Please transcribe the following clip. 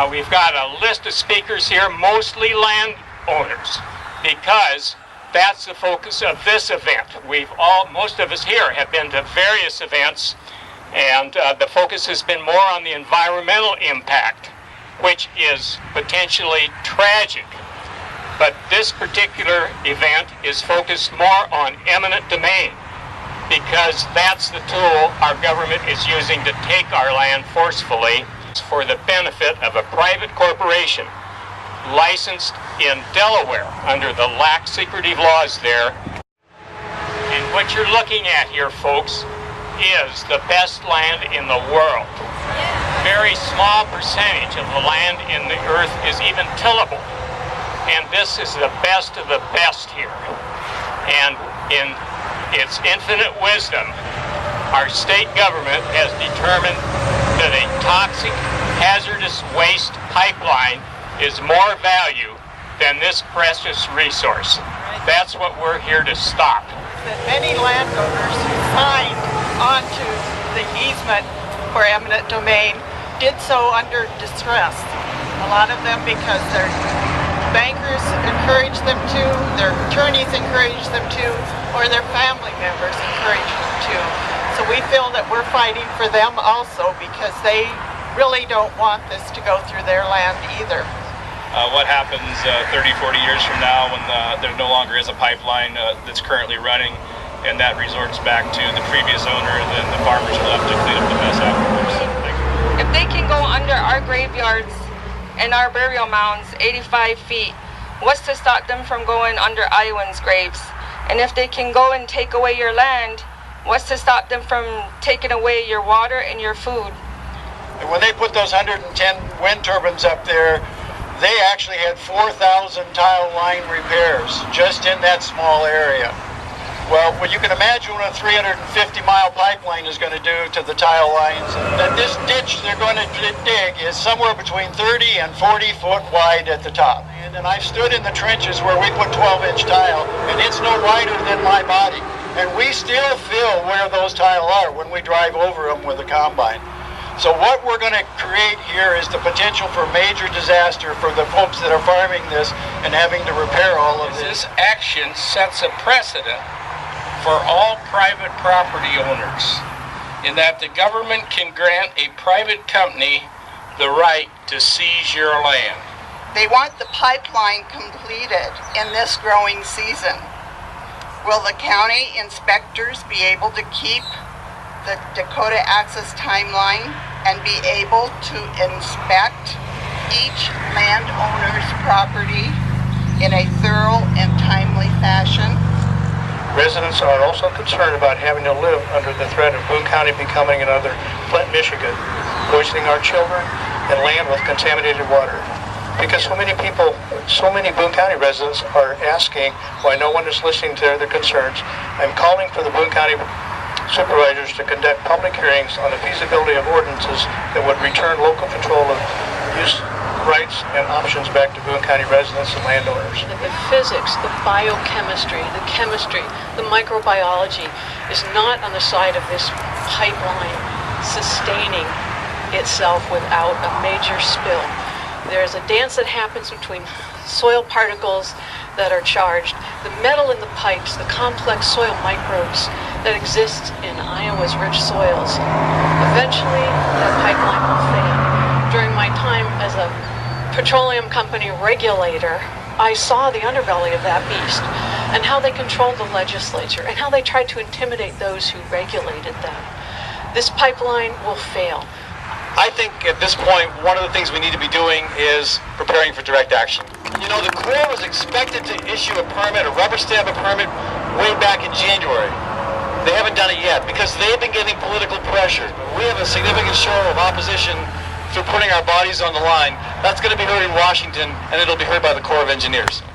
We've got a list of speakers here, mostly landowners, because that's the focus of this event. Most of us here have been to various events, and the focus has been more on the environmental impact, which is potentially tragic. But this particular event is focused more on eminent domain, because that's the tool our government is using to take our land forcefully for the benefit of a private corporation licensed in Delaware under the lax secretive laws there. And what you're looking at here, folks, is the best land in the world. Very small percentage of the land in the earth is even tillable. And this is the best of the best here. And in its infinite wisdom, our state government has determined that a toxic, hazardous waste pipeline is more value than this precious resource. That's what we're here to stop. That many landowners who signed onto the easement for eminent domain did so under distress. A lot of them because their bankers encouraged them to, their attorneys encouraged them to, or their family members encouraged them to. So we feel that we're fighting for them also because they really don't want this to go through their land either. What happens 30, 40 years from now when there no longer is a pipeline that's currently running, and that resorts back to the previous owner, and then the farmers will have to clean up the mess afterwards. If they can go under our graveyards and our burial mounds 85 feet, what's to stop them from going under Iowans' graves? And if they can go and take away your land, what's to stop them from taking away your water and your food? And when they put those 110 wind turbines up there, they actually had 4,000 tile line repairs just in that small area. Well, what you can imagine what a 350-mile pipeline is going to do to the tile lines. And this ditch they're going to dig is somewhere between 30 and 40 foot wide at the top. And I've stood in the trenches where we put 12-inch tile, and it's no wider than my body. And we still feel where those tile are when we drive over them with a combine. So what we're going to create here is the potential for major disaster for the folks that are farming this and having to repair all of this. This action sets a precedent for all private property owners in that the government can grant a private company the right to seize your land. They want the pipeline completed in this growing season. Will the county inspectors be able to keep the Dakota Access timeline and be able to inspect each landowner's property in a thorough and timely fashion? Residents are also concerned about having to live under the threat of Boone County becoming another Flint, Michigan, poisoning our children and land with contaminated water. Because so many people, so many Boone County residents are asking why no one is listening to their concerns. I'm calling for the Boone County supervisors to conduct public hearings on the feasibility of ordinances that would return local control of use rights and options back to Boone County residents and landowners. The physics, the biochemistry, the chemistry, the microbiology is not on the side of this pipeline sustaining itself without a major spill. There's a dance that happens between soil particles that are charged, the metal in the pipes, the complex soil microbes that exist in Iowa's rich soils. Eventually, that pipeline will fail. During my time as a petroleum company regulator, I saw the underbelly of that beast and how they controlled the legislature and how they tried to intimidate those who regulated them. This pipeline will fail. I think at this point, one of the things we need to be doing is preparing for direct action. You know, the Corps was expected to issue a permit, a rubber stamp a permit, way back in January. They haven't done it yet because they've been getting political pressure. We have a significant show of opposition through putting our bodies on the line. That's going to be heard in Washington, and it'll be heard by the Corps of Engineers.